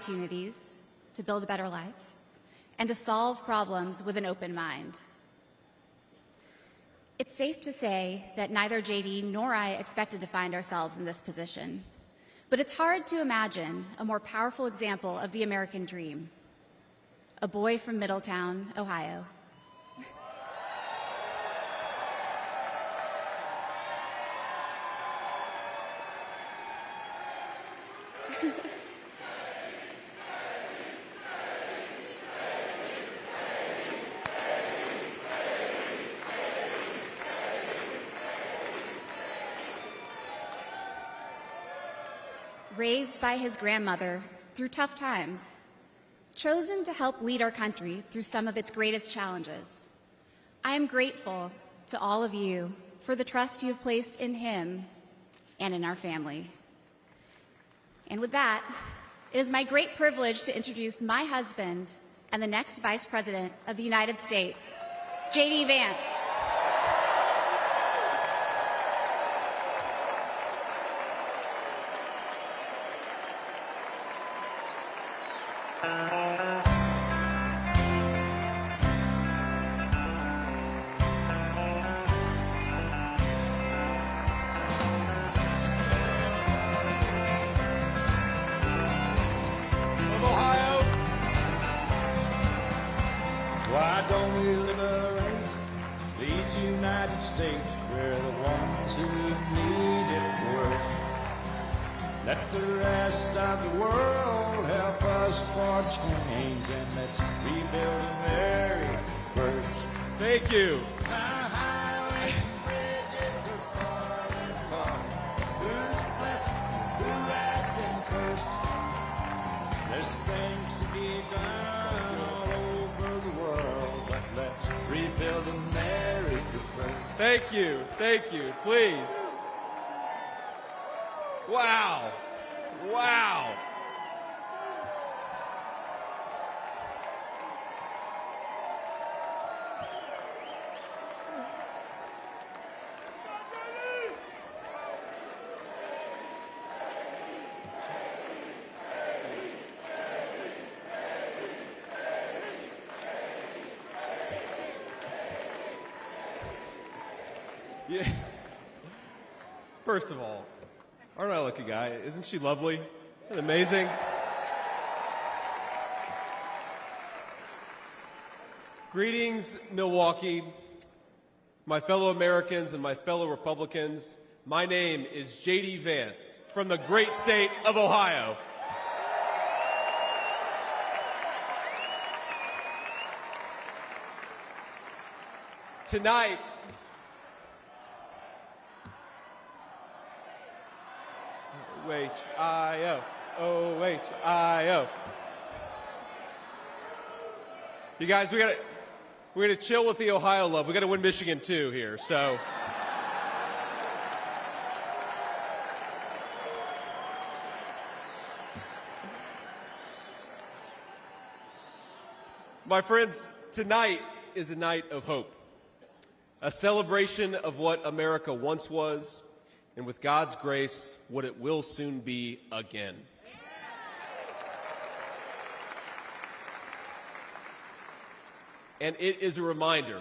opportunities to build a better life and to solve problems with an open mind. It's safe to say that neither JD nor I expected to find ourselves in this position, but it's hard to imagine a more powerful example of the American dream. A boy from Middletown, Ohio. Raised by his grandmother through tough times, chosen to help lead our country through some of its greatest challenges. I am grateful to all of you for the trust you have placed in him and in our family. And with that, it is my great privilege to introduce my husband and the next Vice President of the United States, JD Vance. Why don't we liberate these United States? We're the ones who need it worst. Let the rest of the world help us for change, and let's rebuild America first. Thank you. Our highways and bridges are falling apart. Who's blessed? Who has been cursed? There's things to be done all over the world, but let's rebuild America first. Thank you. Thank you. Please. Wow. Wow. Yeah. First of all, aren't I a lucky guy? Isn't she lovely? Isn't it amazing? Greetings, Milwaukee, my fellow Americans and my fellow Republicans. My name is JD Vance from the great state of Ohio. Tonight, O-H-I-O, O-H-I-O. You guys, we're gonna chill with the Ohio love. We gotta win Michigan too here, so. My friends, tonight is a night of hope, a celebration of what America once was, and with God's grace, what it will soon be again. And it is a reminder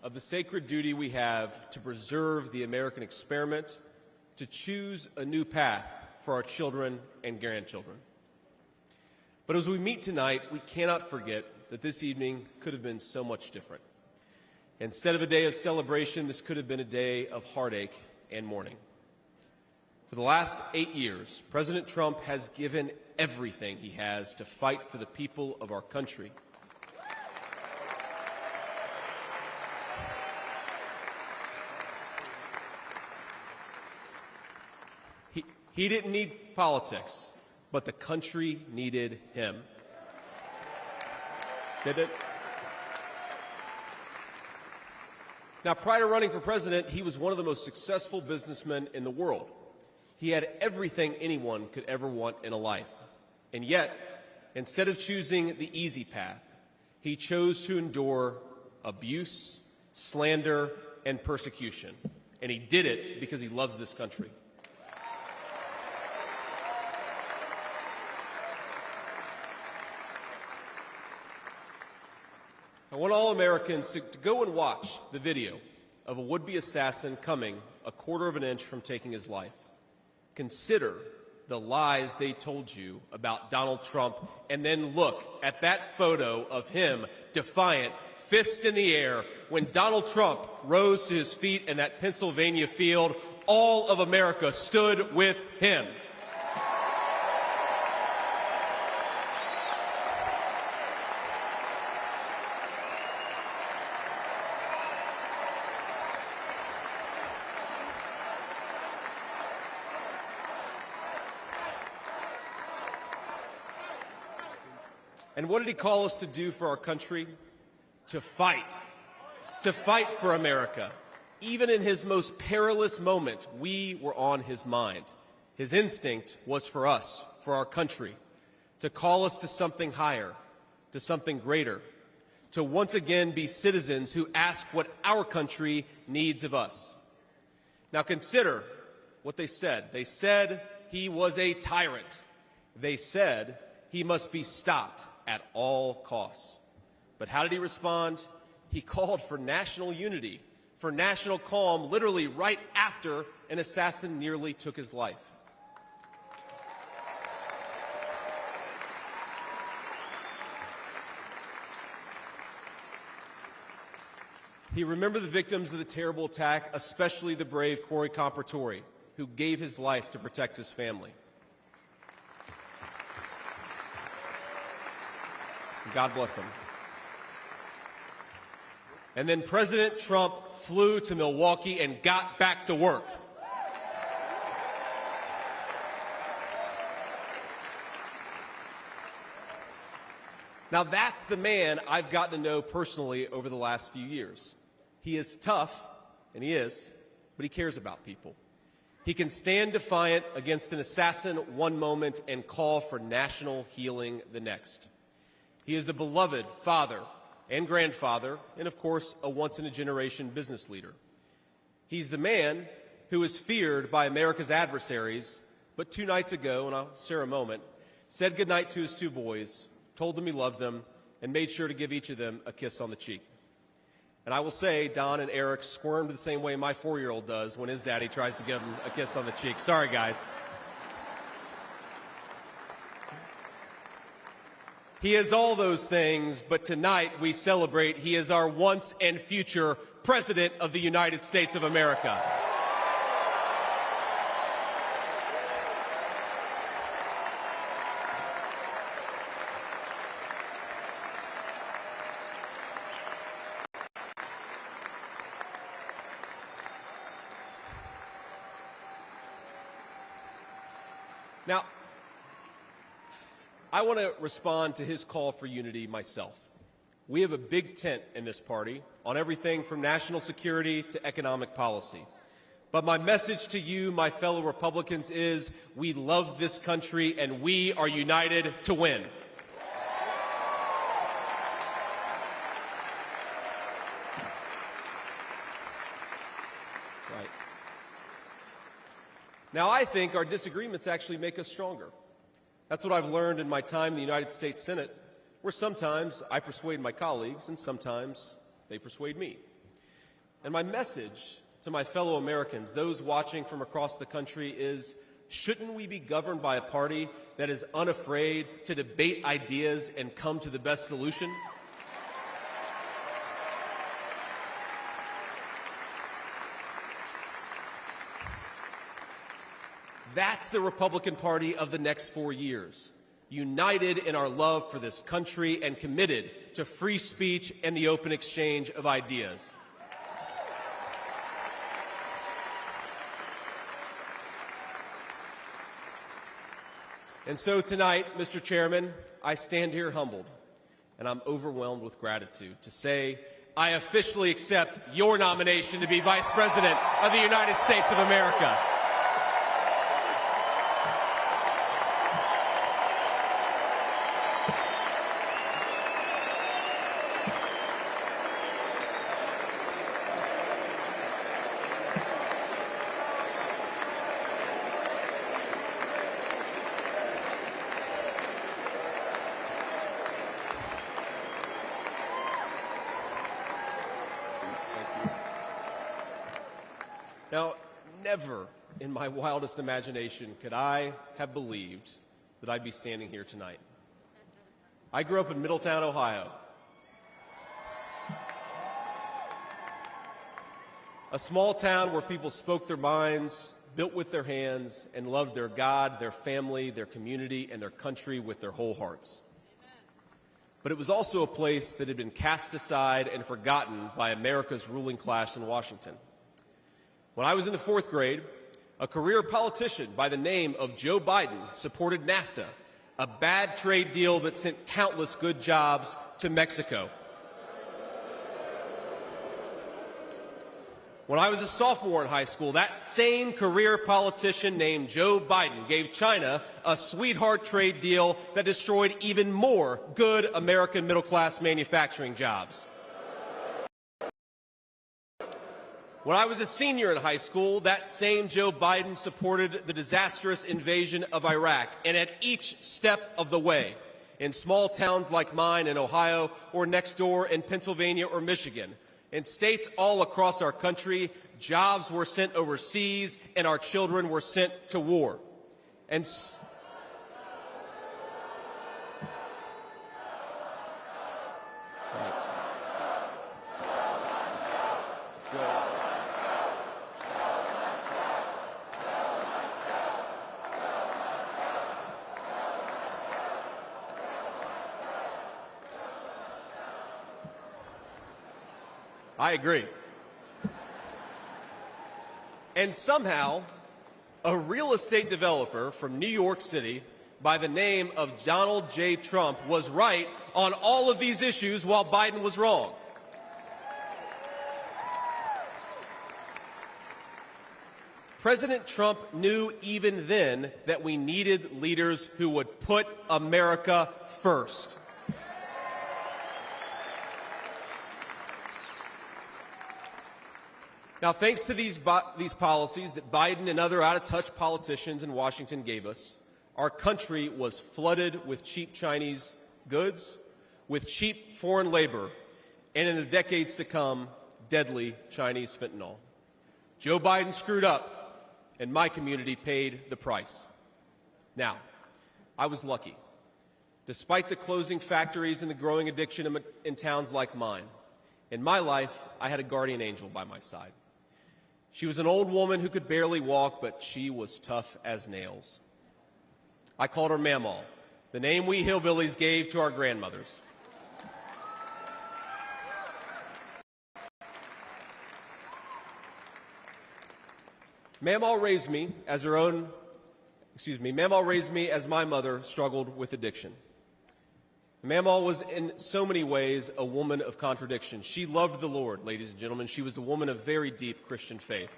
of the sacred duty we have to preserve the American experiment, to choose a new path for our children and grandchildren. But as we meet tonight, we cannot forget that this evening could have been so much different. Instead of a day of celebration, this could have been a day of heartache and mourning. For the last 8 years, President Trump has given everything he has to fight for the people of our country. He didn't need politics, but the country needed him. Did it? Now, prior to running for president, he was one of the most successful businessmen in the world. He had everything anyone could ever want in a life. And yet, instead of choosing the easy path, he chose to endure abuse, slander, and persecution. And he did it because he loves this country. I want all Americans to go and watch the video of a would-be assassin coming a quarter of an inch from taking his life. Consider the lies they told you about Donald Trump, and then look at that photo of him, defiant, fist in the air. When Donald Trump rose to his feet in that Pennsylvania field, all of America stood with him. And what did he call us to do for our country? To fight for America. Even in his most perilous moment, we were on his mind. His instinct was for us, for our country, to call us to something higher, to something greater, to once again be citizens who ask what our country needs of us. Now consider what they said. They said he was a tyrant. They said he must be stopped at all costs. But how did he respond? He called for national unity, for national calm, literally right after an assassin nearly took his life. He remembered the victims of the terrible attack, especially the brave Corey Compertori, who gave his life to protect his family. God bless him. And then President Trump flew to Milwaukee and got back to work. Now that's the man I've gotten to know personally over the last few years. He is tough, and he is, but he cares about people. He can stand defiant against an assassin one moment and call for national healing the next. He is a beloved father and grandfather, and of course, a once-in-a-generation business leader. He's the man who is feared by America's adversaries, but 2 nights ago, and I'll share a moment, said goodnight to his 2 boys, told them he loved them, and made sure to give each of them a kiss on the cheek. And I will say, Don and Eric squirmed the same way my 4-year-old does when his daddy tries to give him a kiss on the cheek. Sorry, guys. He is all those things, but tonight we celebrate he is our once and future President of the United States of America. Now, I want to respond to his call for unity myself. We have a big tent in this party on everything from national security to economic policy. But my message to you, my fellow Republicans, is we love this country and we are united to win. Right. Now, I think our disagreements actually make us stronger. That's what I've learned in my time in the United States Senate, where sometimes I persuade my colleagues and sometimes they persuade me. And my message to my fellow Americans, those watching from across the country, is shouldn't we be governed by a party that is unafraid to debate ideas and come to the best solution? That's the Republican Party of the next 4 years, united in our love for this country and committed to free speech and the open exchange of ideas. And so tonight, Mr. Chairman, I stand here humbled, and I'm overwhelmed with gratitude to say I officially accept your nomination to be Vice President of the United States of America. Now, never in my wildest imagination could I have believed that I'd be standing here tonight. I grew up in Middletown, Ohio. A small town where people spoke their minds, built with their hands, and loved their God, their family, their community, and their country with their whole hearts. But it was also a place that had been cast aside and forgotten by America's ruling class in Washington. When I was in the 4th grade, a career politician by the name of Joe Biden supported NAFTA, a bad trade deal that sent countless good jobs to Mexico. When I was a sophomore in high school, that same career politician named Joe Biden gave China a sweetheart trade deal that destroyed even more good American middle-class manufacturing jobs. When I was a senior in high school, that same Joe Biden supported the disastrous invasion of Iraq, and at each step of the way, in small towns like mine in Ohio or next door in Pennsylvania or Michigan, in states all across our country, jobs were sent overseas and our children were sent to war. And I agree. And somehow, a real estate developer from New York City by the name of Donald J. Trump was right on all of these issues while Biden was wrong. President Trump knew even then that we needed leaders who would put America first. Now, thanks to these policies that Biden and other out-of-touch politicians in Washington gave us, our country was flooded with cheap Chinese goods, with cheap foreign labor, and in the decades to come, deadly Chinese fentanyl. Joe Biden screwed up, and my community paid the price. Now, I was lucky. Despite the closing factories and the growing addiction in towns like mine, in my life, I had a guardian angel by my side. She was an old woman who could barely walk, but she was tough as nails. I called her Mamaw, the name we hillbillies gave to our grandmothers. Mamaw raised me as my mother struggled with addiction. Mamaw was in so many ways a woman of contradiction. She loved the Lord, ladies and gentlemen. She was a woman of very deep Christian faith.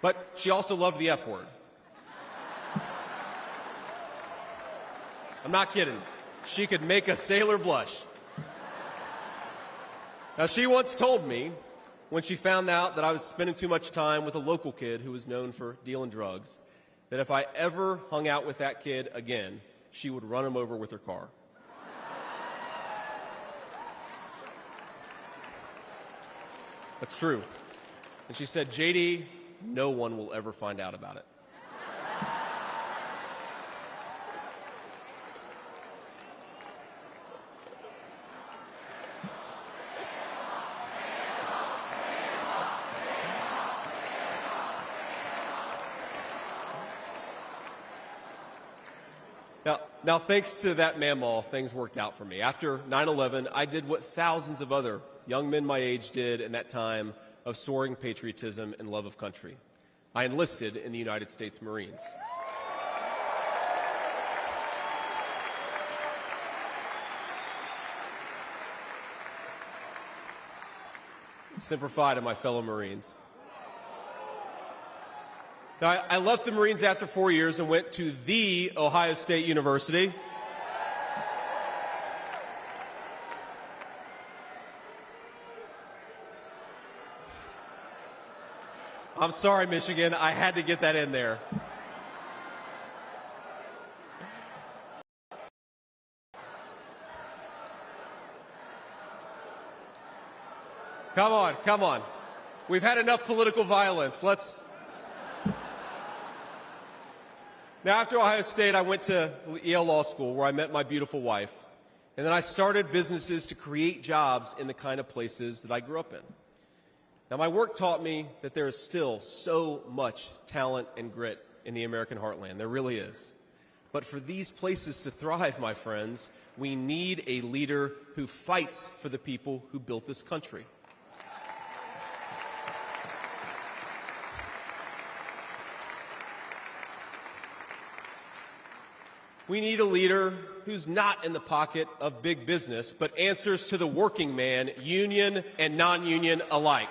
But she also loved the F word. I'm not kidding. She could make a sailor blush. Now, she once told me, when she found out that I was spending too much time with a local kid who was known for dealing drugs, that if I ever hung out with that kid again, she would run him over with her car. That's true. And she said, JD, no one will ever find out about it. Now, thanks to that Mamaw, things worked out for me. After 9/11, I did what thousands of other young men my age did in that time of soaring patriotism and love of country. I enlisted in the United States Marines. Semper Fi to my fellow Marines. Now, I left the Marines after 4 years and went to the Ohio State University. I'm sorry, Michigan. I had to get that in there. Come on, come on. We've had enough political violence. Now, after Ohio State, I went to Yale Law School, where I met my beautiful wife. And then I started businesses to create jobs in the kind of places that I grew up in. Now, my work taught me that there is still so much talent and grit in the American heartland. There really is. But for these places to thrive, my friends, we need a leader who fights for the people who built this country. We need a leader who's not in the pocket of big business, but answers to the working man, union and non-union alike.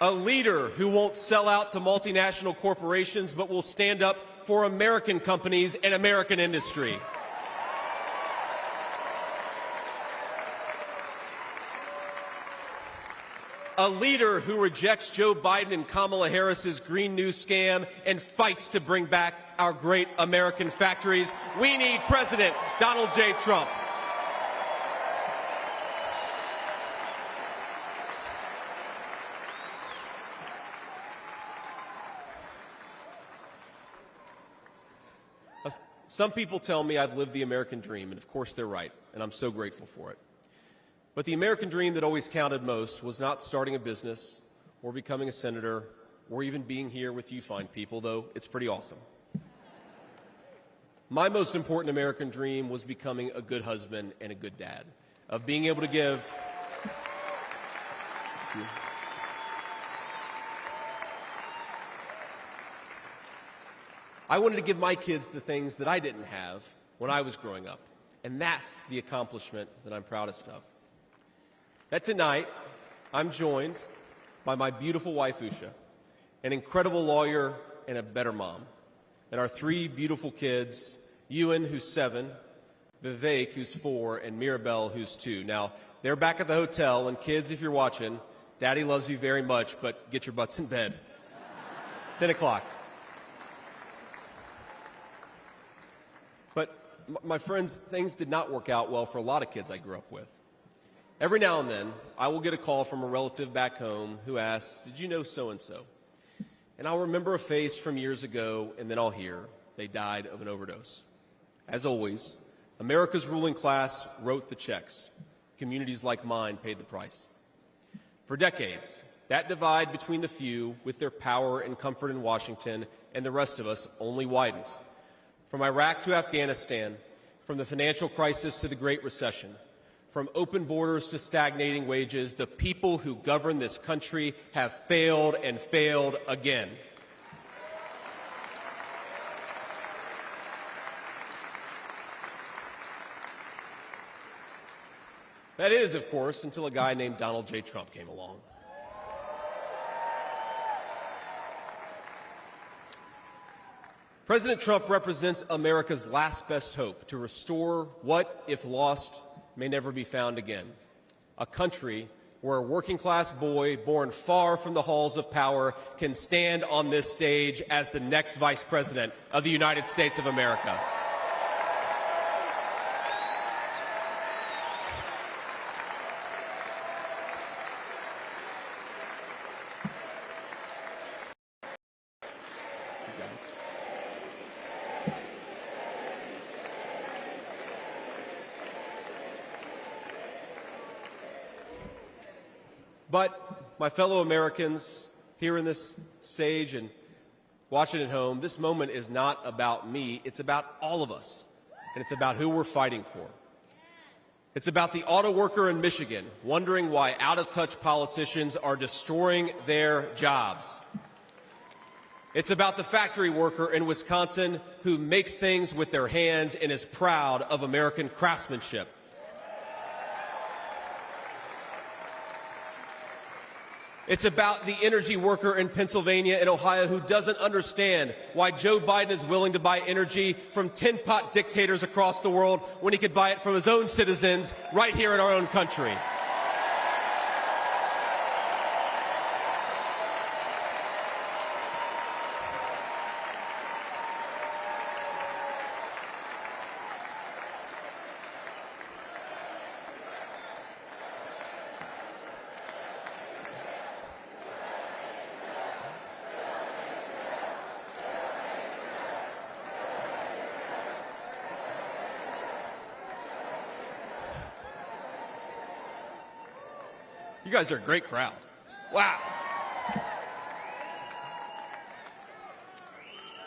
A leader who won't sell out to multinational corporations, but will stand up for American companies and American industry. A leader who rejects Joe Biden and Kamala Harris's Green New scam and fights to bring back our great American factories. We need President Donald J. Trump. Some people tell me I've lived the American dream, and of course they're right, and I'm so grateful for it. But the American dream that always counted most was not starting a business or becoming a senator or even being here with you fine people, though it's pretty awesome. My most important American dream was becoming a good husband and a good dad, of being able to give. I wanted to give my kids the things that I didn't have when I was growing up, and that's the accomplishment that I'm proudest of. That tonight, I'm joined by my beautiful wife, Usha, an incredible lawyer and a better mom, and our three beautiful kids, Ewan, who's 7, Vivek, who's 4, and Mirabelle, who's 2. Now, they're back at the hotel, and kids, if you're watching, Daddy loves you very much, but get your butts in bed. It's 10 o'clock. But, my friends, things did not work out well for a lot of kids I grew up with. Every now and then, I will get a call from a relative back home who asks, "Did you know so-and-so?" And I'll remember a face from years ago, and then I'll hear they died of an overdose. As always, America's ruling class wrote the checks. Communities like mine paid the price. For decades, that divide between the few with their power and comfort in Washington and the rest of us only widened. From Iraq to Afghanistan, from the financial crisis to the Great Recession, from open borders to stagnating wages, the people who govern this country have failed and failed again. That is, of course, until a guy named Donald J. Trump came along. President Trump represents America's last best hope to restore what, if lost, may never be found again. A country where a working-class boy born far from the halls of power can stand on this stage as the next Vice President of the United States of America. But, my fellow Americans, here in this stage and watching at home, this moment is not about me. It's about all of us, and it's about who we're fighting for. It's about the auto worker in Michigan wondering why out-of-touch politicians are destroying their jobs. It's about the factory worker in Wisconsin who makes things with their hands and is proud of American craftsmanship. It's about the energy worker in Pennsylvania and Ohio who doesn't understand why Joe Biden is willing to buy energy from tin-pot dictators across the world when he could buy it from his own citizens right here in our own country. You guys are a great crowd. Wow.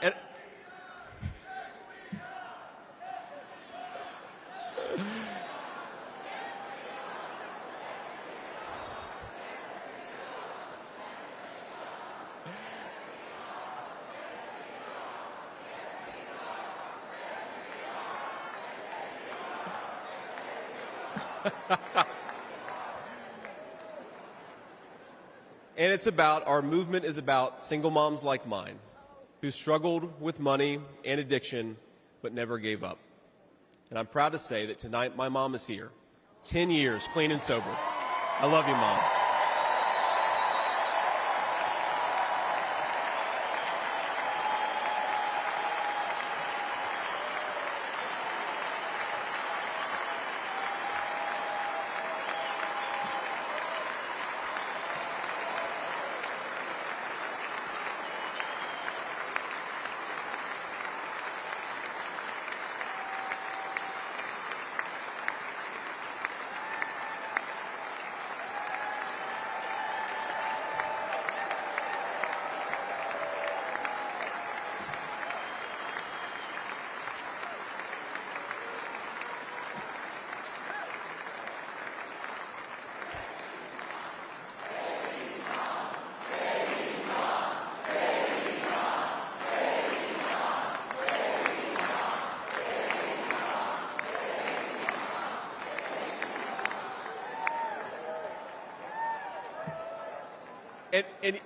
And And it's about, our movement is about single moms like mine who struggled with money and addiction but never gave up. And I'm proud to say that tonight my mom is here, 10 years clean and sober. I love you, Mom.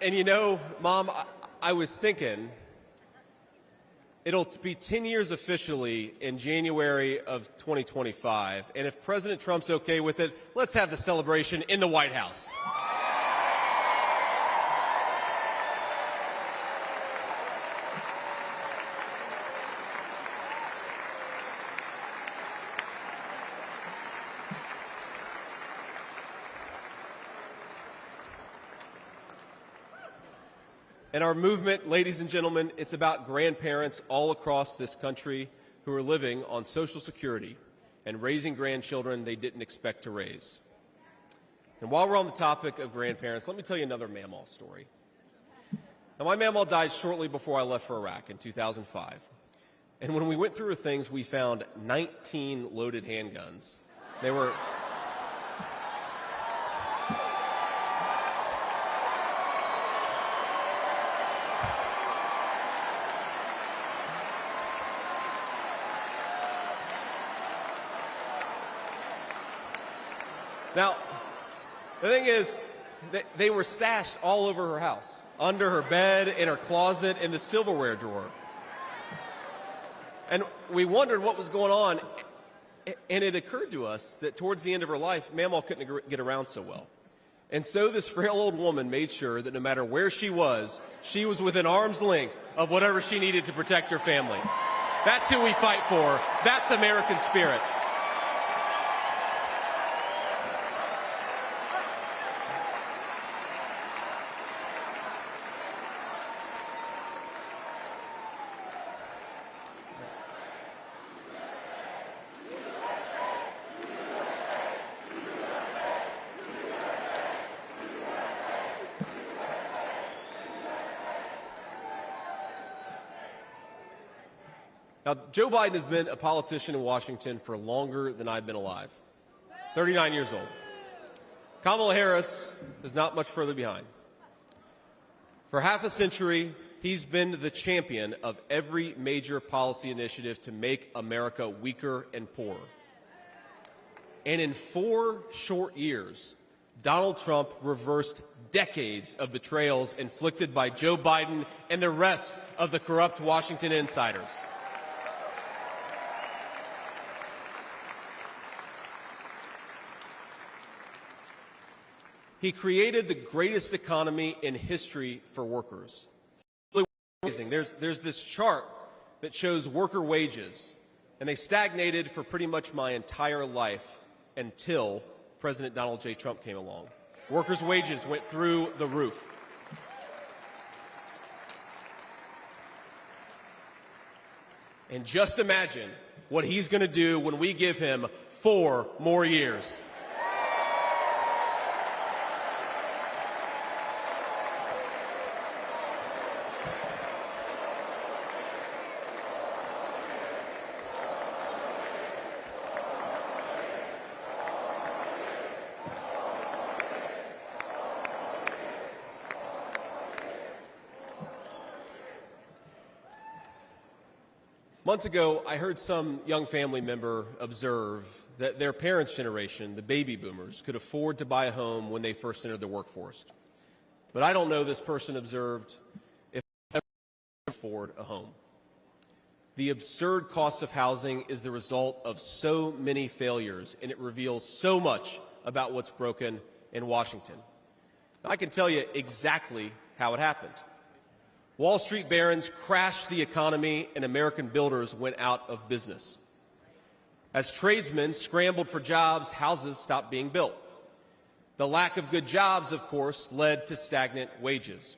And you know, Mom, I was thinking, it'll be 10 years officially in January of 2025. And if President Trump's okay with it, let's have the celebration in the White House. And our movement, ladies and gentlemen, it's about grandparents all across this country who are living on Social Security and raising grandchildren they didn't expect to raise. And while we're on the topic of grandparents, let me tell you another Mamaw story. Now, my Mamaw died shortly before I left for Iraq in 2005. And when we went through her things, we found 19 loaded handguns. They were... Now, the thing is, they were stashed all over her house, under her bed, in her closet, in the silverware drawer. And we wondered what was going on, and it occurred to us that towards the end of her life, Mamaw couldn't get around so well. And so this frail old woman made sure that no matter where she was within arm's length of whatever she needed to protect her family. That's who we fight for. That's American spirit. Now, Joe Biden has been a politician in Washington for longer than I've been alive, 39 years old. Kamala Harris is not much further behind. For half a century, he's been the champion of every major policy initiative to make America weaker and poorer. And in 4 short years, Donald Trump reversed decades of betrayals inflicted by Joe Biden and the rest of the corrupt Washington insiders. He created the greatest economy in history for workers. Really amazing. There's this chart that shows worker wages, and they stagnated for pretty much my entire life until President Donald J. Trump came along. Workers' wages went through the roof. And just imagine what he's going to do when we give him 4 more years. Months ago, I heard some young family member observe that their parents' generation, the baby boomers, could afford to buy a home when they first entered the workforce. But I don't know, this person observed, if they ever afford a home. The absurd cost of housing is the result of so many failures, and it reveals so much about what's broken in Washington. Now, I can tell you exactly how it happened. Wall Street barons crashed the economy, and American builders went out of business. As tradesmen scrambled for jobs, houses stopped being built. The lack of good jobs, of course, led to stagnant wages.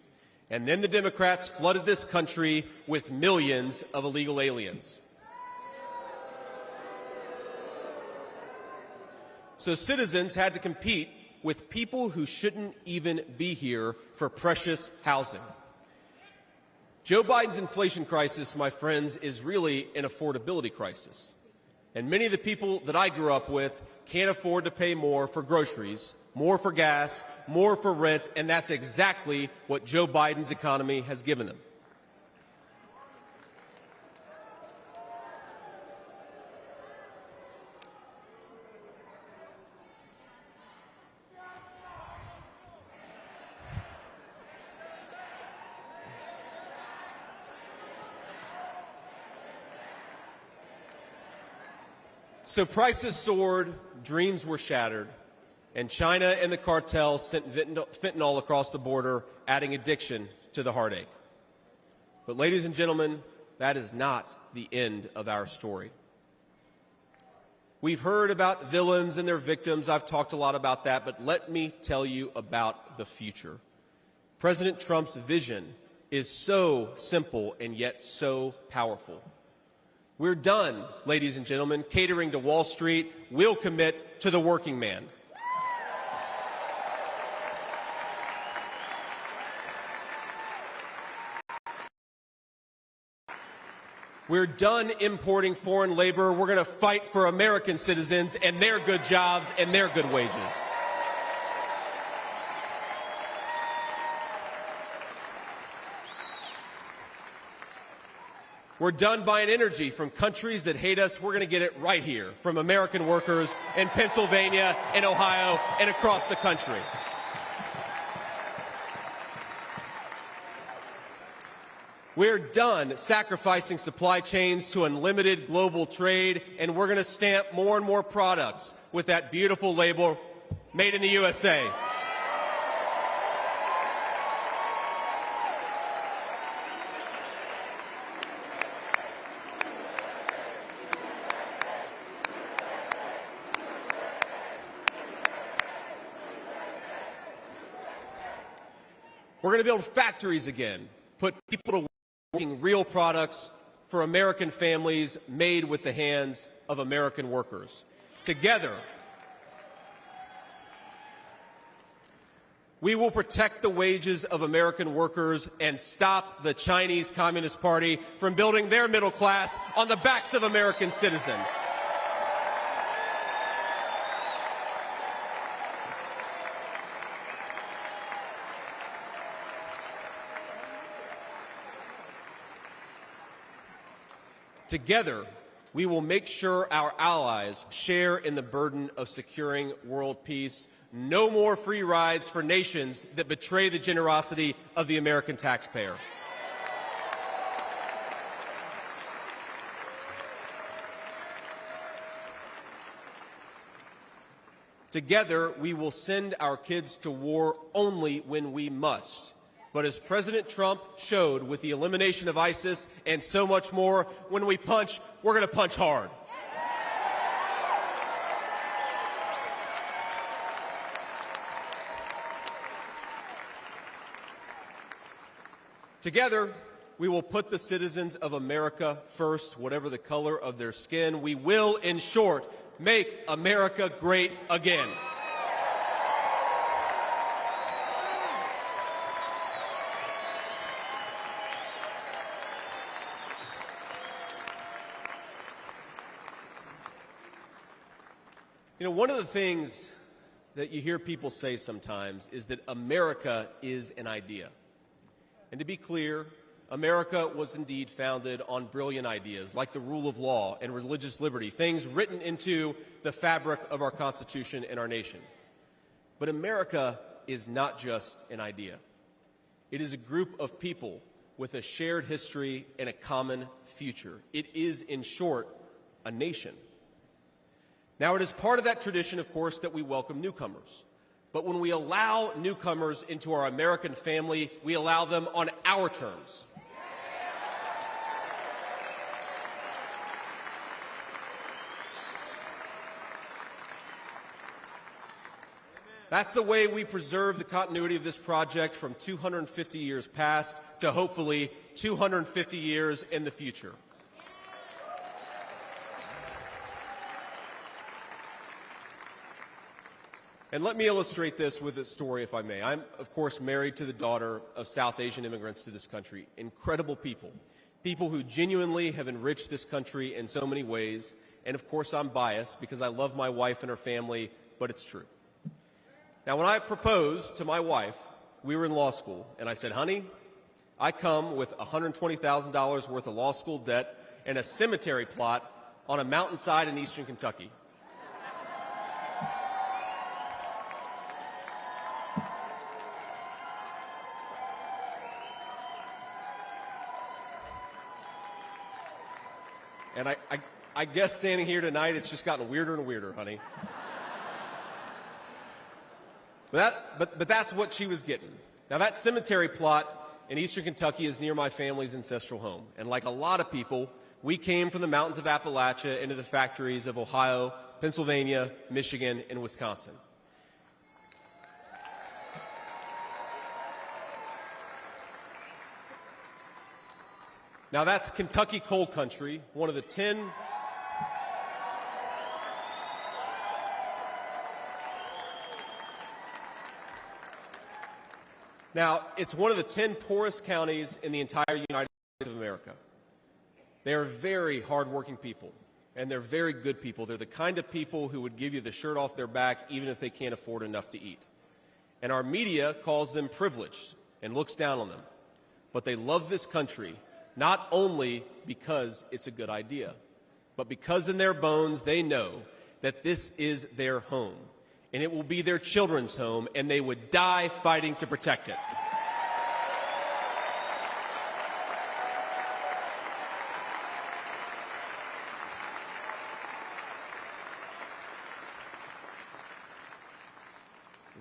And then the Democrats flooded this country with millions of illegal aliens. So citizens had to compete with people who shouldn't even be here for precious housing. Joe Biden's inflation crisis, my friends, is really an affordability crisis. And many of the people that I grew up with can't afford to pay more for groceries, more for gas, more for rent, and that's exactly what Joe Biden's economy has given them. So prices soared, dreams were shattered, and China and the cartels sent fentanyl across the border, adding addiction to the heartache. But ladies and gentlemen, that is not the end of our story. We've heard about villains and their victims. I've talked a lot about that, but let me tell you about the future. President Trump's vision is so simple and yet so powerful. We're done, ladies and gentlemen, catering to Wall Street. We'll commit to the working man. We're done importing foreign labor. We're going to fight for American citizens and their good jobs and their good wages. We're done buying energy from countries that hate us. We're going to get it right here from American workers in Pennsylvania, in Ohio, and across the country. We're done sacrificing supply chains to unlimited global trade, and we're going to stamp more and more products with that beautiful label, Made in the USA. We're going to build factories again, put people to work making real products for American families made with the hands of American workers. Together, we will protect the wages of American workers and stop the Chinese Communist Party from building their middle class on the backs of American citizens. Together, we will make sure our allies share in the burden of securing world peace. No more free rides for nations that betray the generosity of the American taxpayer. Together, we will send our kids to war only when we must. But as President Trump showed with the elimination of ISIS and so much more, when we punch, we're going to punch hard. Together, we will put the citizens of America first, whatever the color of their skin. We will, in short, make America great again. You know, one of the things that you hear people say sometimes is that America is an idea. And to be clear, America was indeed founded on brilliant ideas like the rule of law and religious liberty, things written into the fabric of our Constitution and our nation. But America is not just an idea. It is a group of people with a shared history and a common future. It is, in short, a nation. Now, it is part of that tradition, of course, that we welcome newcomers. But when we allow newcomers into our American family, we allow them on our terms. That's the way we preserve the continuity of this project from 250 years past to hopefully 250 years in the future. And let me illustrate this with a story, if I may. I'm, of course, married to the daughter of South Asian immigrants to this country. Incredible people. People who genuinely have enriched this country in so many ways. And, of course, I'm biased because I love my wife and her family, but it's true. Now, when I proposed to my wife, we were in law school, and I said, honey, I come with $120,000 worth of law school debt and a cemetery plot on a mountainside in eastern Kentucky. And I guess standing here tonight, it's just gotten weirder and weirder, honey. But that's what she was getting. Now, that cemetery plot in eastern Kentucky is near my family's ancestral home. And like a lot of people, we came from the mountains of Appalachia into the factories of Ohio, Pennsylvania, Michigan, and Wisconsin. Now, that's Kentucky coal country, one of the 10... Now, it's one of the 10 poorest counties in the entire United States of America. They are very hardworking people, and they're very good people. They're the kind of people who would give you the shirt off their back even if they can't afford enough to eat. And our media calls them privileged and looks down on them. But they love this country, not only because it's a good idea, but because in their bones they know that this is their home. And it will be their children's home, and they would die fighting to protect it.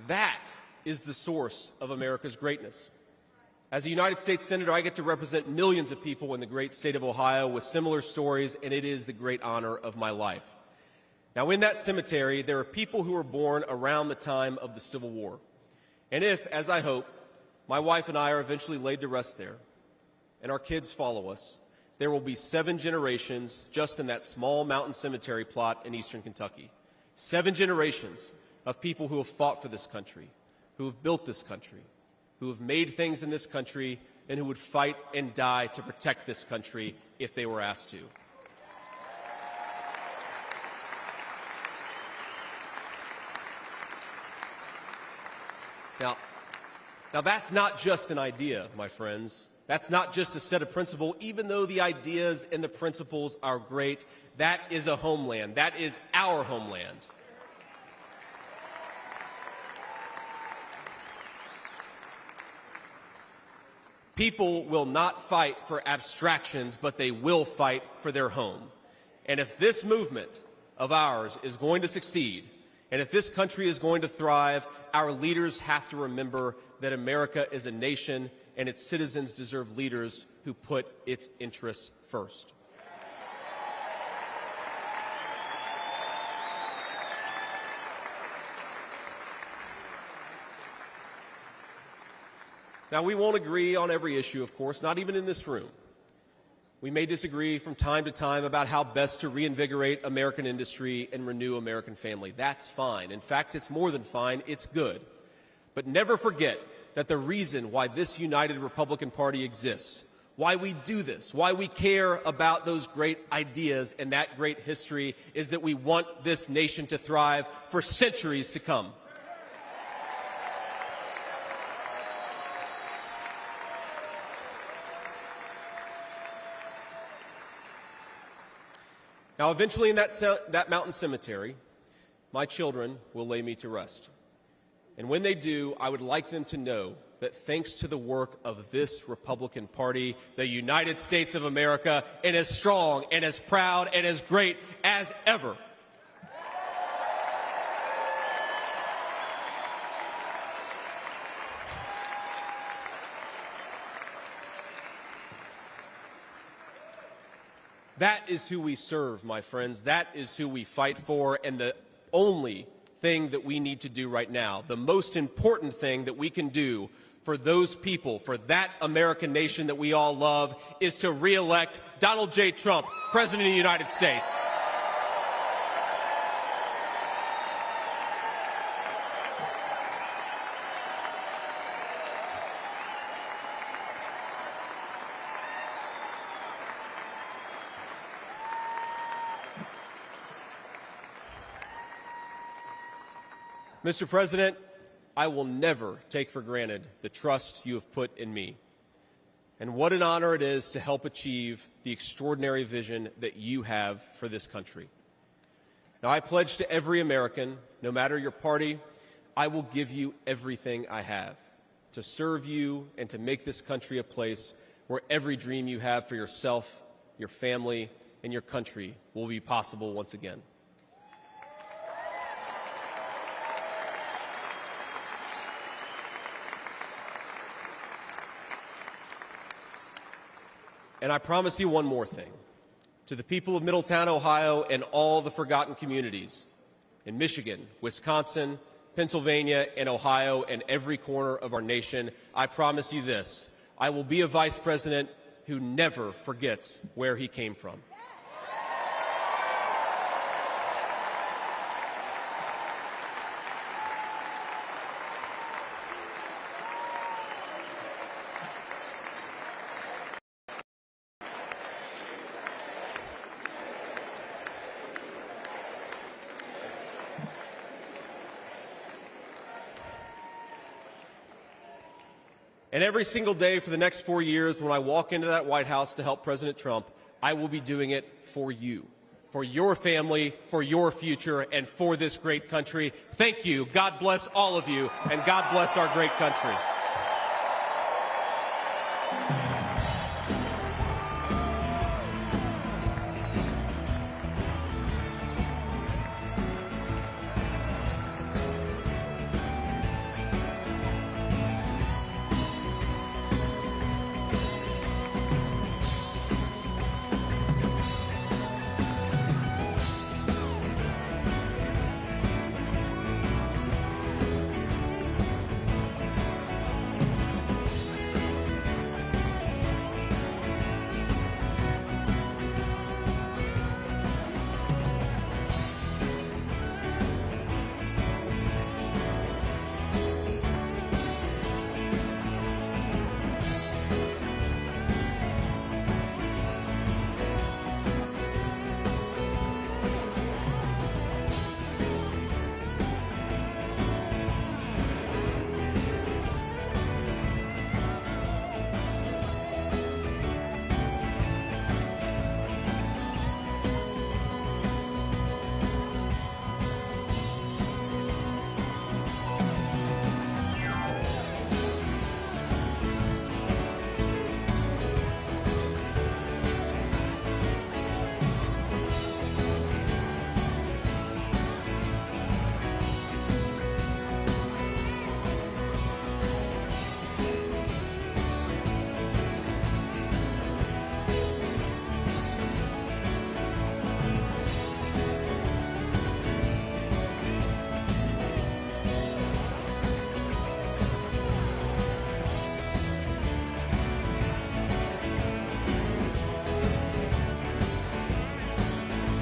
That is the source of America's greatness. As a United States Senator, I get to represent millions of people in the great state of Ohio with similar stories, and it is the great honor of my life. Now, in that cemetery, there are people who were born around the time of the Civil War. And if, as I hope, my wife and I are eventually laid to rest there, and our kids follow us, there will be 7 generations just in that small mountain cemetery plot in eastern Kentucky. 7 generations of people who have fought for this country, who have built this country, who have made things in this country, and who would fight and die to protect this country if they were asked to. Now, that's not just an idea, my friends. That's not just a set of principles. Even though the ideas and the principles are great, that is a homeland. That is our homeland. People will not fight for abstractions, but they will fight for their home. And if this movement of ours is going to succeed, and if this country is going to thrive, our leaders have to remember that America is a nation and its citizens deserve leaders who put its interests first. Now, we won't agree on every issue, of course, not even in this room. We may disagree from time to time about how best to reinvigorate American industry and renew American family. That's fine. In fact, it's more than fine. It's good. But never forget that the reason why this united Republican Party exists, why we do this, why we care about those great ideas and that great history, is that we want this nation to thrive for centuries to come. Now, eventually in that mountain cemetery, my children will lay me to rest. And when they do, I would like them to know that thanks to the work of this Republican Party, the United States of America is as strong and as proud and as great as ever. That is who we serve, my friends. That is who we fight for. And the only thing that we need to do right now, the most important thing that we can do for those people, for that American nation that we all love, is to re-elect Donald J. Trump, President of the United States. Mr. President, I will never take for granted the trust you have put in me. And what an honor it is to help achieve the extraordinary vision that you have for this country. Now, I pledge to every American, no matter your party, I will give you everything I have to serve you and to make this country a place where every dream you have for yourself, your family, and your country will be possible once again. And I promise you one more thing. To the people of Middletown, Ohio, and all the forgotten communities in Michigan, Wisconsin, Pennsylvania, and Ohio, and every corner of our nation, I promise you this. I will be a vice president who never forgets where he came from. And every single day for the next 4 years, when I walk into that White House to help President Trump, I will be doing it for you, for your family, for your future, and for this great country. Thank you. God bless all of you, and God bless our great country.